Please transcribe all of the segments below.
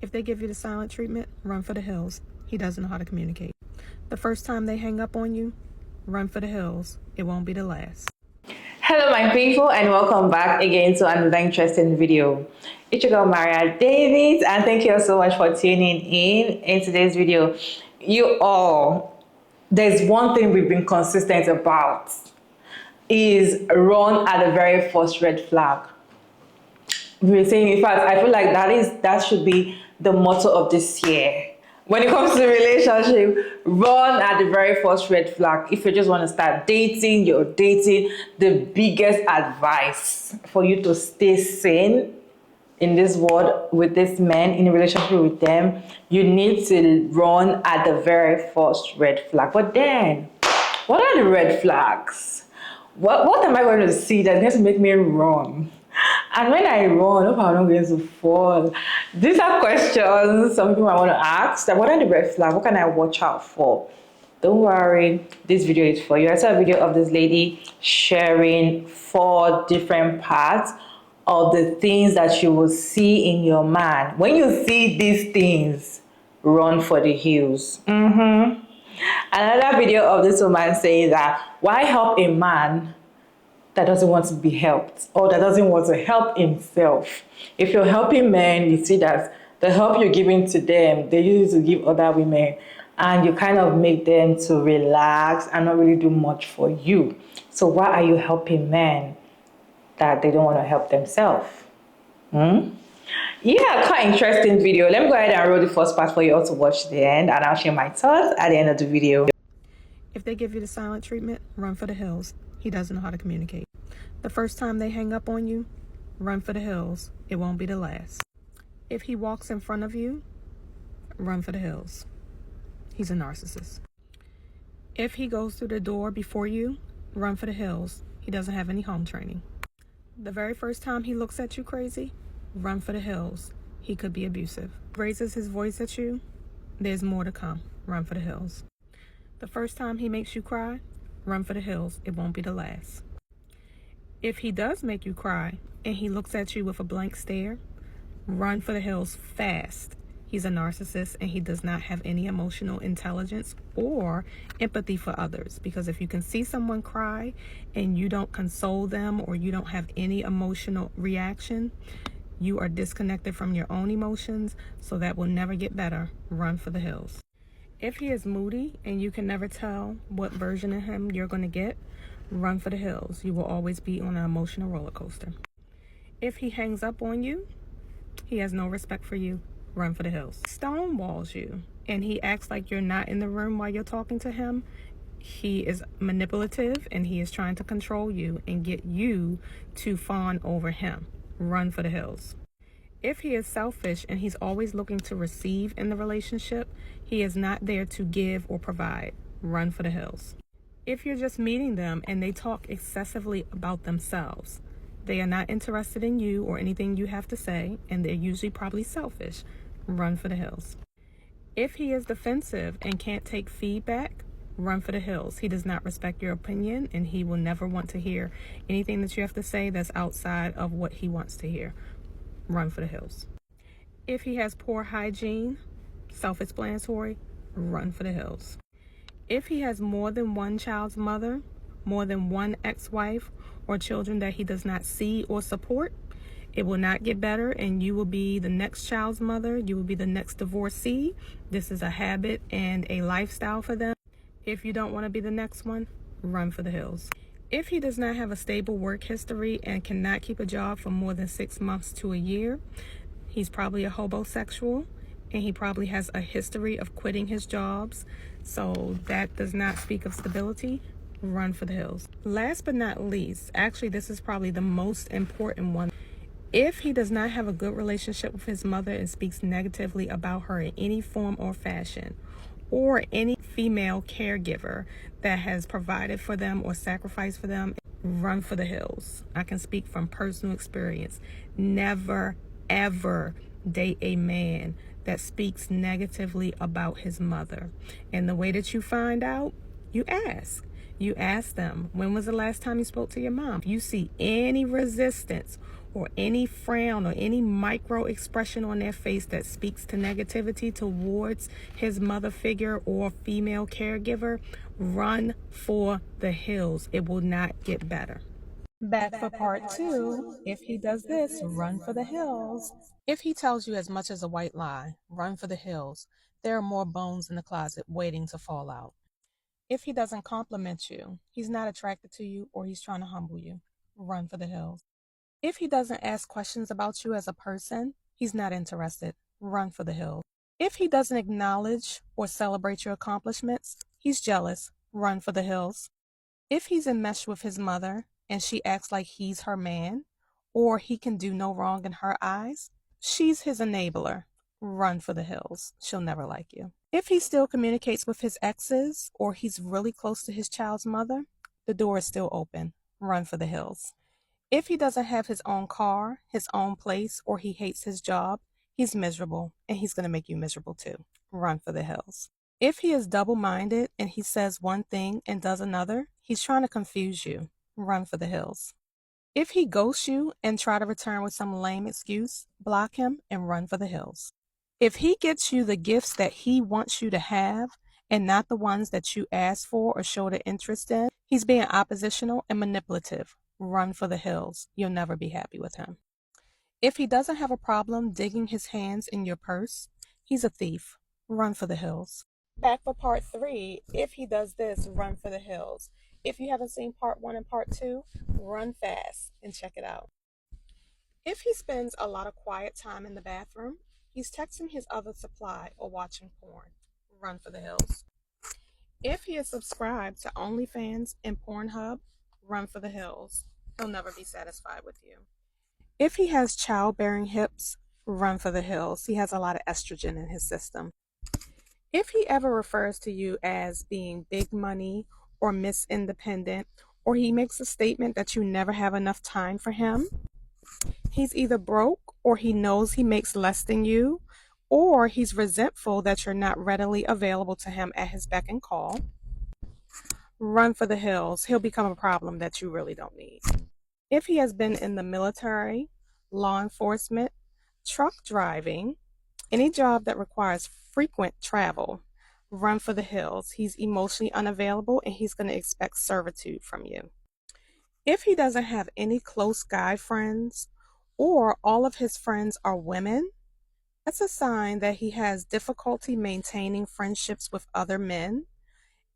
If they give you the silent treatment, run for the hills. He doesn't know how to communicate. The first time they hang up on you, run for the hills. It won't be the last. Hello my people, and welcome back again to another interesting video. It's your girl Maria Davis, and thank you all so much for tuning in today's video. There's one thing we've been consistent about, is run at the very first red flag. We were saying, in fact, I feel like that should be the motto of this year. When it comes to relationship, run at the very first red flag. If you just want to start dating, you're dating, the biggest advice for you to stay sane in this world with this man, in a relationship with them, you need to run at the very first red flag. But then, what are the red flags? What am I going to see that's going to make me run? And when I run, I hope I'm not going to fall. These are questions some people might want to ask. What are the red flags? What can I watch out for? Don't worry, this video is for you. I saw a video of this lady sharing 4 different parts of the things that you will see in your man. When you see these things, run for the hills. Another video of this woman saying that, why help a man that doesn't want to be helped, or that doesn't want to help himself? If you're helping men, you see that the help you're giving to them, they use it to give other women, and you kind of make them to relax and not really do much for you. So why are you helping men that they don't want to help themselves? Yeah, quite interesting video. Let me go ahead and roll the first part for you all to watch to the end, and I'll share my thoughts at the end of the video. If they give you the silent treatment, run for the hills. He doesn't know how to communicate. The first time they hang up on you, run for the hills. It won't be the last. If he walks in front of you, run for the hills. He's a narcissist. If he goes through the door before you, run for the hills. He doesn't have any home training. The very first time he looks at you crazy, run for the hills. He could be abusive. Raises his voice at you, there's more to come. Run for the hills. The first time he makes you cry, run for the hills. It won't be the last. If he does make you cry and he looks at you with a blank stare, run for the hills fast. He's a narcissist and he does not have any emotional intelligence or empathy for others. Because if you can see someone cry and you don't console them, or you don't have any emotional reaction, you are disconnected from your own emotions, so that will never get better. Run for the hills. If he is moody and you can never tell what version of him you're going to get, run for the hills. You will always be on an emotional roller coaster. If he hangs up on you, he has no respect for you, run for the hills. Stonewalls you and he acts like you're not in the room while you're talking to him, he is manipulative and he is trying to control you and get you to fawn over him. Run for the hills. If he is selfish and he's always looking to receive in the relationship, he is not there to give or provide. Run for the hills. If you're just meeting them and they talk excessively about themselves, they are not interested in you or anything you have to say, and they're usually probably selfish. Run for the hills. If he is defensive and can't take feedback, run for the hills. He does not respect your opinion, and he will never want to hear anything that you have to say that's outside of what he wants to hear. Run for the hills. If he has poor hygiene, self-explanatory, run for the hills. If he has more than one child's mother, more than one ex-wife, or children that he does not see or support, it will not get better, and you will be the next child's mother. You will be the next divorcee. This is a habit and a lifestyle for them. If you don't want to be the next one, run for the hills. If he does not have a stable work history and cannot keep a job for more than 6 months to a year, he's probably a homosexual, and he probably has a history of quitting his jobs. So that does not speak of stability. Run for the hills. Last but not least, actually this is probably the most important one. If he does not have a good relationship with his mother and speaks negatively about her in any form or fashion, or any female caregiver that has provided for them or sacrificed for them, run for the hills. I can speak from personal experience. Never, ever date a man that speaks negatively about his mother. And the way that you find out, you ask. You ask them, when was the last time you spoke to your mom? If you see any resistance or any frown or any micro expression on their face that speaks to negativity towards his mother figure or female caregiver, run for the hills. It will not get better. Back for part two. If he does this, run for the hills. If he tells you as much as a white lie, run for the hills. There are more bones in the closet waiting to fall out. If he doesn't compliment you, he's not attracted to you, or he's trying to humble you, run for the hills. If he doesn't ask questions about you as a person, he's not interested, run for the hills. If he doesn't acknowledge or celebrate your accomplishments, he's jealous, run for the hills. If he's enmeshed with his mother and she acts like he's her man, or he can do no wrong in her eyes, she's his enabler, run for the hills. She'll never like you. If he still communicates with his exes, or he's really close to his child's mother, the door is still open, run for the hills. If he doesn't have his own car, his own place, or he hates his job, he's miserable, and he's going to make you miserable too, run for the hills. If he is double-minded and he says one thing and does another, he's trying to confuse you, run for the hills. If he ghosts you and try to return with some lame excuse, block him and run for the hills. If he gets you the gifts that he wants you to have and not the ones that you ask for or showed an interest in, he's being oppositional and manipulative, run for the hills. You'll never be happy with him. If he doesn't have a problem digging his hands in your purse, he's a thief, run for the hills. Back for part three. If he does this, run for the hills. If you haven't seen part one and part two, run fast and check it out. If he spends a lot of quiet time in the bathroom, he's texting his other supply or watching porn, run for the hills. If he is subscribed to OnlyFans and Pornhub, run for the hills. He'll never be satisfied with you. If he has childbearing hips, run for the hills. He has a lot of estrogen in his system. If he ever refers to you as being big money or Miss Independent, or he makes a statement that you never have enough time for him, he's either broke, or he knows he makes less than you, or he's resentful that you're not readily available to him at his beck and call, run for the hills. He'll become a problem that you really don't need. If he has been in the military, law enforcement, truck driving, any job that requires frequent travel, run for the hills. He's emotionally unavailable and he's going to expect servitude from you. If he doesn't have any close guy friends, or all of his friends are women, that's a sign that he has difficulty maintaining friendships with other men,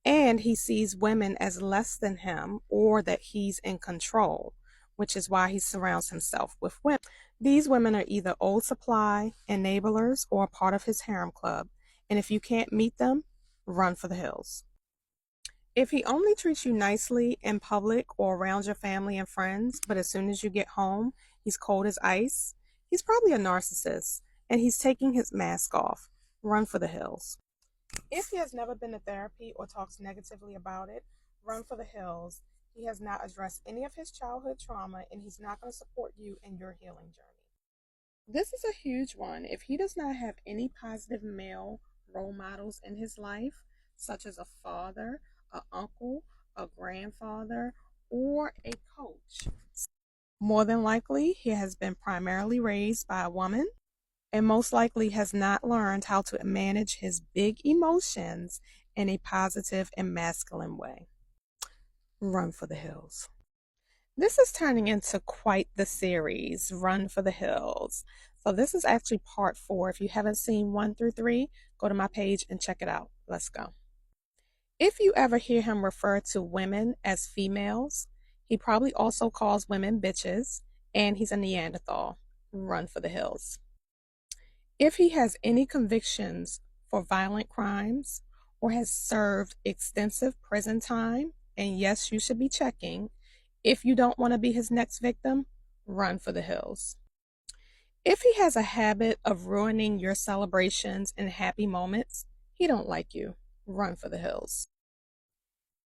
and he sees women as less than him, or that he's in control, which is why he surrounds himself with women. These women are either old supply, enablers, or a part of his harem club, and if you can't meet them, run for the hills. If he only treats you nicely in public or around your family and friends, but as soon as you get home, he's cold as ice, he's probably a narcissist, and he's taking his mask off, run for the hills. If he has never been to therapy or talks negatively about it, run for the hills. He has not addressed any of his childhood trauma, and he's not going to support you in your healing journey. This is a huge one. If he does not have any positive male role models in his life, such as a father, an uncle, a grandfather, or a coach, more than likely he has been primarily raised by a woman, and most likely has not learned how to manage his big emotions in a positive and masculine way. Run for the hills. This is turning into quite the series, Run for the Hills. So this is actually part 4. If you haven't seen 1 through 3, go to my page and check it out. Let's go. If you ever hear him refer to women as females, he probably also calls women bitches, and he's a Neanderthal. Run for the hills. If he has any convictions for violent crimes or has served extensive prison time, and yes, you should be checking, if you don't want to be his next victim, run for the hills. If he has a habit of ruining your celebrations and happy moments, he don't like you, run for the hills.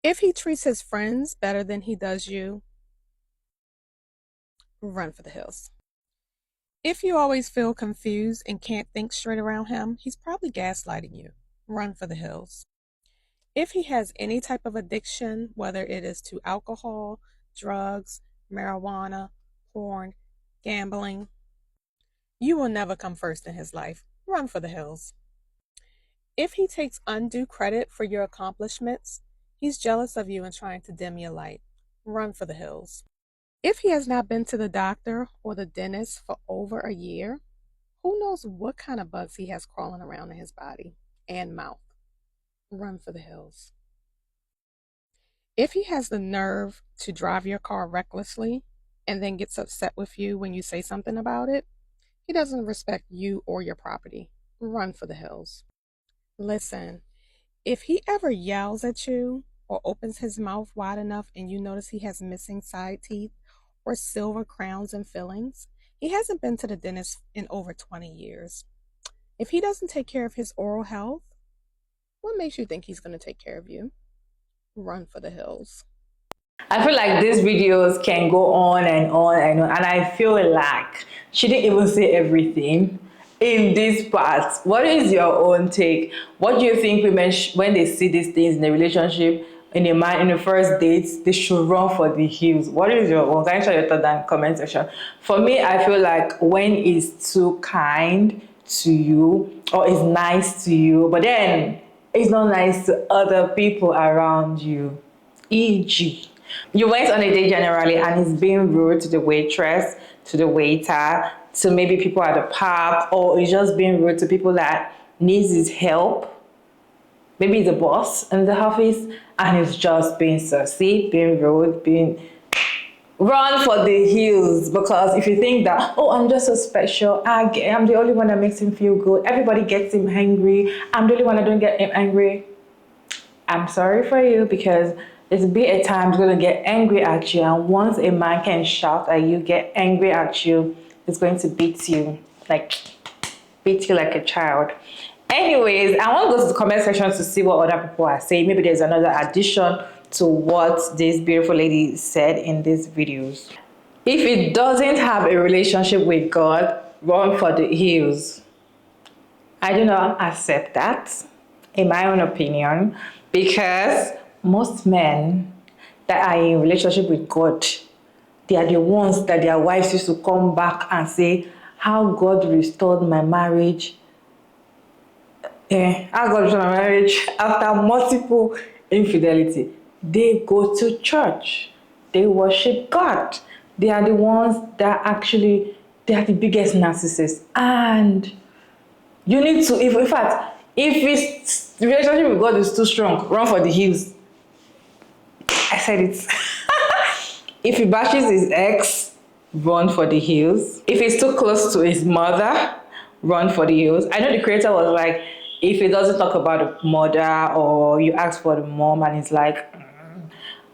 If he treats his friends better than he does you, run for the hills. If you always feel confused and can't think straight around him, he's probably gaslighting you. Run for the hills. If he has any type of addiction, whether it is to alcohol, drugs, marijuana, porn, Gambling. You will never come first in his life. Run for the hills. If he takes undue credit for your accomplishments, he's jealous of you and trying to dim your light. Run for the hills. If he has not been to the doctor or the dentist for over a year, who knows what kind of bugs he has crawling around in his body and mouth. Run for the hills. If he has the nerve to drive your car recklessly and then gets upset with you when you say something about it, he doesn't respect you or your property. Run for the hills. Listen, if he ever yells at you or opens his mouth wide enough and you notice he has missing side teeth or silver crowns and fillings, he hasn't been to the dentist in over 20 years. If he doesn't take care of his oral health, what makes you think he's going to take care of you? Run for the hills. I feel like these videos can go on and on and on, and I feel like she didn't even say everything in this part. What is your own take? What do you think women, when they see these things in a relationship, in a man, in the first dates, they should run for the hills? What is your own? Can you share your thoughts in the comment section? For me, I feel like when it's too kind to you or is nice to you, but then it's not nice to other people around you. E.g., you went on a date generally and he's being rude to the waitress, to the waiter, to maybe people at the park, or he's just being rude to people that needs his help. Maybe the boss in the office and he's just being saucy, being rude, being... Run for the hills, because if you think that, oh, I'm just so special, I'm the only one that makes him feel good, everybody gets him angry, I'm the only one that don't get him angry, I'm sorry for you, because there's be a time he's going to get angry at you, and once a man can shout at you, get angry at you, he's going to beat you like a child. Anyways, I want to go to the comment section to see what other people are saying. Maybe there's another addition to what this beautiful lady said in these videos. If it doesn't have a relationship with God, run for the hills. I do not accept that, in my own opinion, because most men that are in relationship with God, they are the ones that their wives used to come back and say, how God restored my marriage. How God restored my marriage after multiple infidelity. They go to church. They worship God. They are the ones that actually, they are the biggest narcissists. And you need to, in fact, if it's, the relationship with God is too strong, run for the hills. I said it. If he bashes his ex, run for the hills. If he's too close to his mother, run for the hills. I know the creator was like, if he doesn't talk about the mother, or you ask for the mom and he's like,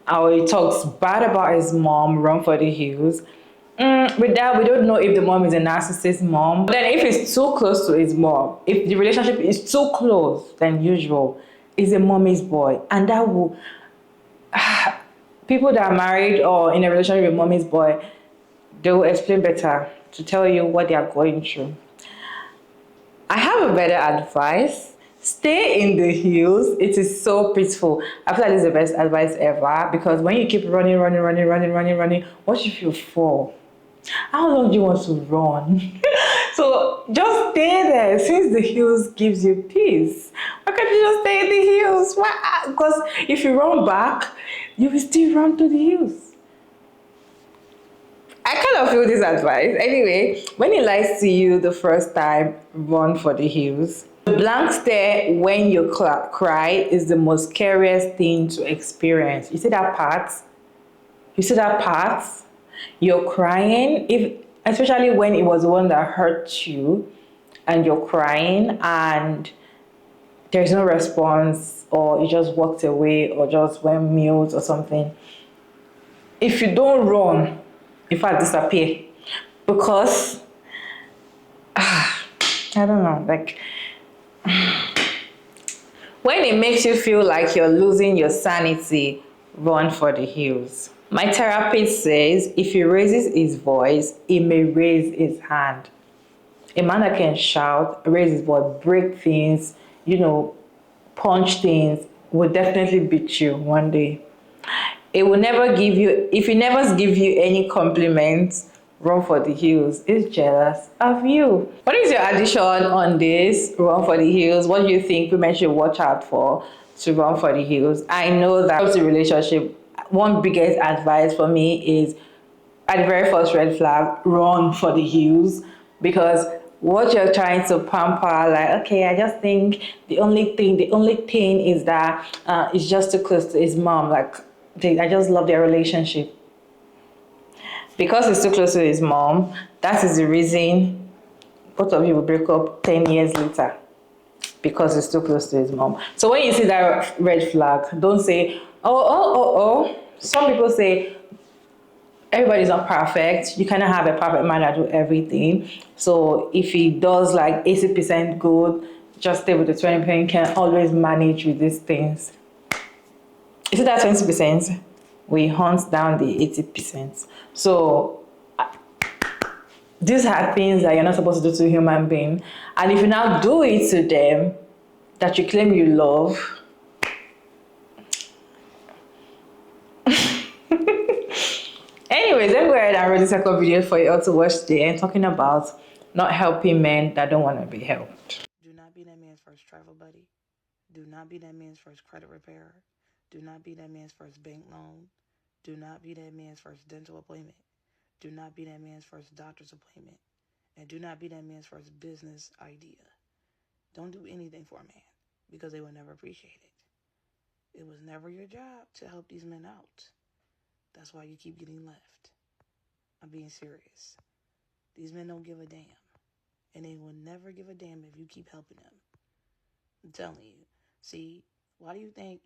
or he talks bad about his mom, run for the hills. With that, we don't know if the mom is a narcissist mom. But then if it's too close to his mom, if the relationship is too close than usual, is a mommy's boy. And that will... people that are married or in a relationship with mommy's boy, they will explain better to tell you what they are going through. I have a better advice. Stay in the hills. It is so peaceful. I feel like this is the best advice ever, because when you keep running, what if you fall? How long do you want to run? So just stay there, since the hills gives you peace. Why can't you just stay in the hills? Why? Because if you run back, you will still run to the hills. I kind of feel this advice. Anyway, when he lies to you the first time, run for the hills. The blank stare when you cry is the most scariest thing to experience. You see that part? You see that part? You're crying, especially when it was the one that hurt you, and you're crying and there's no response, or you just walked away, or just went mute or something. If you don't run, in fact, disappear. Because I don't know, like when it makes you feel like you're losing your sanity, run for the hills. My therapist says if he raises his voice, he may raise his hand. A man that can shout, raise his voice, break things, punch things, will definitely beat you one day. It will never give you, if he never gives you any compliments, run for the hills is jealous of you. What is your addition on this run for the hills? What do you think women should watch out for to run for the hills? I know that the relationship, one biggest advice for me is at the very first red flag, run for the hills, because what you're trying to pamper, like, okay, I just think the only thing is that it's just too close to his mom. Like, I just love their relationship. Because it's too close to his mom, that is the reason both of you will break up 10 years later, because it's too close to his mom. So when you see that red flag, don't say, oh. Some people say, everybody's not perfect. You cannot have a perfect man that do everything. So if he does like 80% good, just stay with the 20%. You can always manage with these things. Is it that 20%? We hunt down the 80%. So these are things that you're not supposed to do to a human being. And if you now do it to them that you claim you love, anyways, let me go ahead and read the second video for you all to watch today, and talking about not helping men that don't want to be helped. Do not be that man's first travel buddy. Do not be that man's first credit repairer. Do not be that man's first bank loan. Do not be that man's first dental appointment. Do not be that man's first doctor's appointment. And do not be that man's first business idea. Don't do anything for a man, because they will never appreciate it. It was never your job to help these men out. That's why you keep getting left. I'm being serious. These men don't give a damn. And they will never give a damn if you keep helping them. I'm telling you. See, why do you think,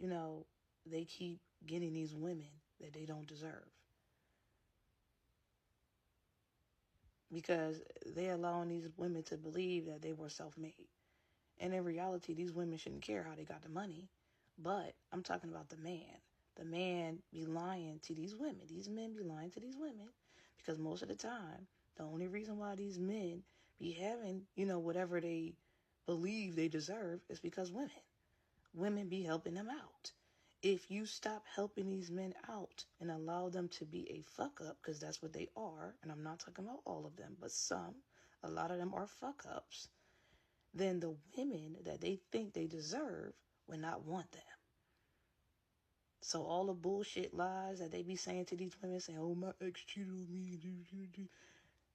they keep getting these women that they don't deserve? Because they're allowing these women to believe that they were self-made. And in reality, these women shouldn't care how they got the money. But I'm talking about the man. The man be lying to these women. These men be lying to these women. Because most of the time, the only reason why these men be having, whatever they believe they deserve is because women be helping them out. If you stop helping these men out and allow them to be a fuck up, because that's what they are, and I'm not talking about all of them, but a lot of them are fuck ups, then the women that they think they deserve will not want them. So all the bullshit lies that they be saying to these women, saying, oh, my ex cheated on me,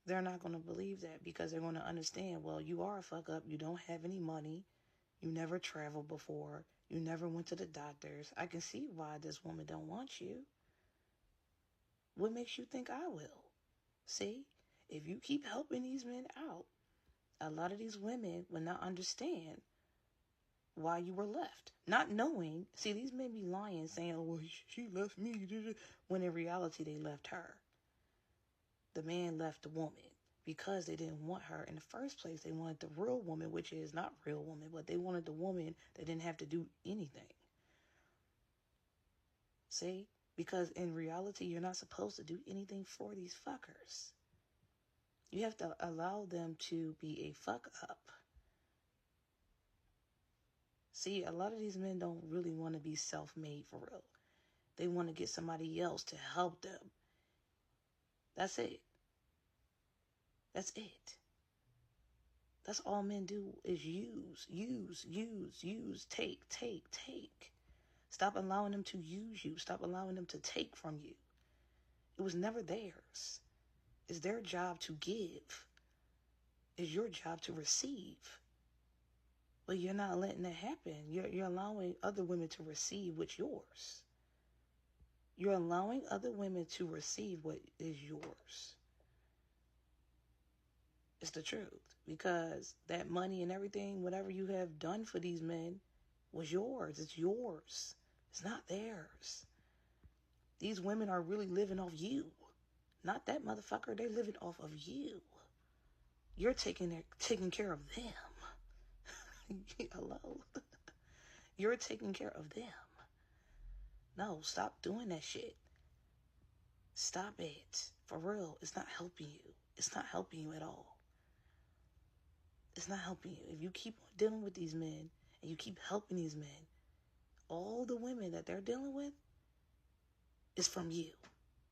they're not going to believe that, because they're going to understand, well, you are a fuck up, you don't have any money, you never traveled before, you never went to the doctors. I can see why this woman don't want you. What makes you think I will? See, if you keep helping these men out, a lot of these women will not understand why you were left. Not knowing, see, these men be lying, saying, oh, well, she left me, when in reality they left her. The man left the woman because they didn't want her in the first place. They wanted the real woman, which is not real woman, but they wanted the woman that didn't have to do anything. See? Because in reality, you're not supposed to do anything for these fuckers. You have to allow them to be a fuck up. See, a lot of these men don't really want to be self-made for real. They want to get somebody else to help them. That's it. That's it. That's all men do is use, take. Stop allowing them to use you. Stop allowing them to take from you. It was never theirs. It's their job to give. It's your job to receive. But you're not letting that happen. You're allowing other women to receive what's yours. You're allowing other women to receive what is yours. It's the truth. Because that money and everything, whatever you have done for these men, was yours. It's yours. It's not theirs. These women are really living off you. Not that motherfucker. They're living off of you. You're taking care of them. Hello? You're taking care of them. No, stop doing that shit. Stop it. For real. It's not helping you. It's not helping you at all. It's not helping you. If you keep on dealing with these men and you keep helping these men, all the women that they're dealing with is from you.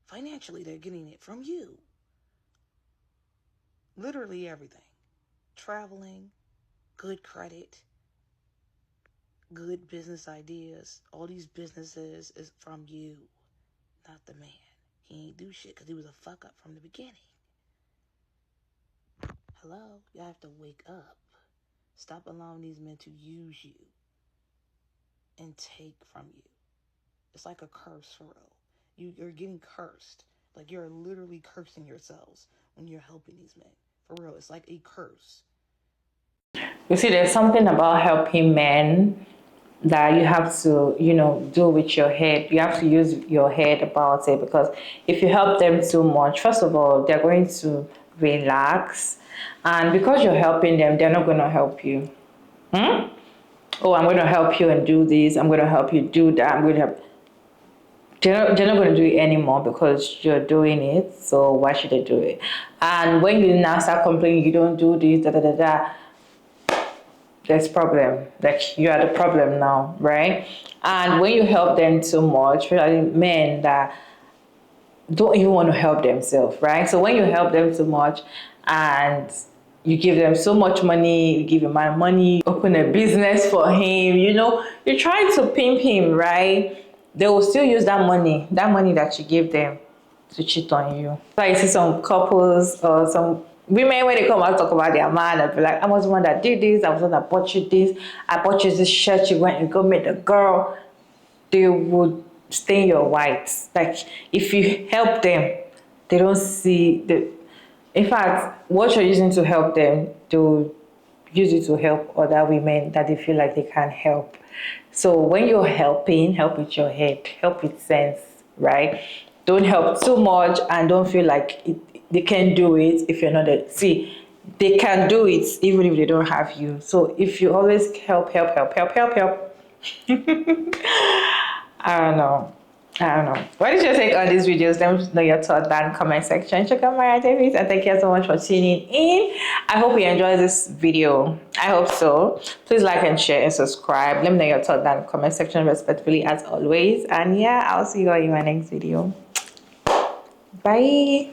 Financially, they're getting it from you. Literally everything. Traveling, good credit, good business ideas. All these businesses is from you, not the man. He ain't do shit because he was a fuck up from the beginning. Hello? Y'all have to wake up. Stop allowing these men to use you and take from you. It's like a curse for real. You're getting cursed. Like you're literally cursing yourselves when you're helping these men. For real, it's like a curse. You see, there's something about helping men that you have to, do with your head. You have to use your head about it, because if you help them too much, first of all, they're going to relax. And because you're helping them, they're not going to help you. Oh, I'm going to help you and do this. I'm going to help you do that. I'm going to help. They're not going to do it anymore because you're doing it. So why should they do it? And when you now start complaining, you don't do this, da da da da, there's problem. Like you are the problem now, right? And when you help them too much, especially men that don't even want to help themselves, right? So when you help them too much and you give them so much money, you give your man money, open a business for him, you're trying to pimp him, right? They will still use that money that you give them to cheat on you. So I see some couples or some women, when they come out talk about their man, they'll be like, I was the one that did this, I was the one that bought you this, I bought you this shirt, you went and go meet the girl. They would stain your whites. Like if you help them, they don't see the. In fact, what you're using to help them, they'll use it to help other women that they feel like they can't help. So when you're helping, help with your head, help with sense, right? Don't help too much and don't feel like they can do it if you're not there. See, they can do it even if they don't have you. So if you always help. I don't know. What is your take on these videos? Let me know your thoughts down in the comment section. Check out Mariah Davis, and thank you so much for tuning in. I hope you enjoyed this video. I hope so. Please like and share and subscribe. Let me know your thoughts down in the comment section, respectfully as always. And yeah, I'll see you all in my next video. Bye.